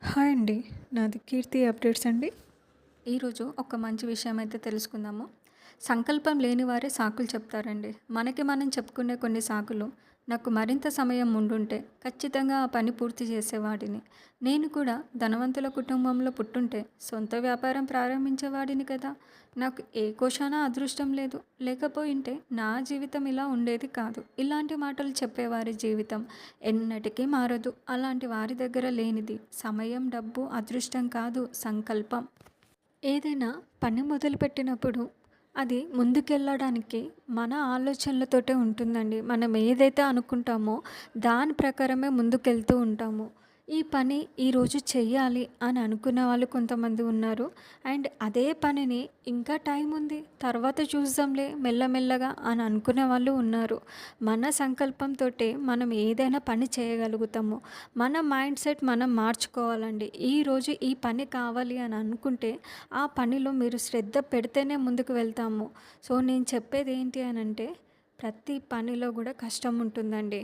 Hi అండి. నాది కీర్తి updates అండి. ఈరోజు ఒక మంచి విషయం అయితే తెలుసుకుందాము. సంకల్పం లేని వారే సాకులు చెప్తారండి. మనకి మనం చెప్పుకునే కొన్ని సాకులు, నాకు మరింత సమయం ఉండుంటే ఖచ్చితంగా ఆ పని పూర్తి చేసేవాడిని. నేను కూడా ధనవంతుల కుటుంబంలో పుట్టుంటే సొంత వ్యాపారం ప్రారంభించేవాడిని కదా. నాకు ఏ కోశాన అదృష్టం లేదు. లేకపోయింటే నా జీవితం ఇలా ఉండేది కాదు. ఇలాంటి మాటలు చెప్పేవారి జీవితం ఎన్నటికీ మారదు. అలాంటి వారి దగ్గర లేనిది సమయం, డబ్బు, అదృష్టం కాదు, సంకల్పం. ఏదైనా పని మొదలుపెట్టినప్పుడు అది ముందుకెళ్ళడానికి మన ఆలోచనలతోటే ఉంటుందండి. మనం ఏదైతే అనుకుంటామో దాని ప్రకారమే ముందుకెళ్తూ ఉంటాము. ఈ పని ఈరోజు చెయ్యాలి అని అనుకునే వాళ్ళు కొంతమంది ఉన్నారు. అండ్ అదే పనిని ఇంకా టైం ఉంది, తర్వాత చూద్దాంలే మెల్లమెల్లగా అని అనుకునే వాళ్ళు ఉన్నారు. మన సంకల్పంతోటే మనం ఏదైనా పని చేయగలుగుతాము. మన మైండ్ సెట్ మనం మార్చుకోవాలండి. ఈరోజు ఈ పని కావాలి అని అనుకుంటే ఆ పనిలో మీరు శ్రద్ధ పెడితేనే ముందుకు వెళ్తాము. సో, నేను చెప్పేది ఏంటి అనంటే ప్రతి పనిలో కూడా కష్టం ఉంటుందండి.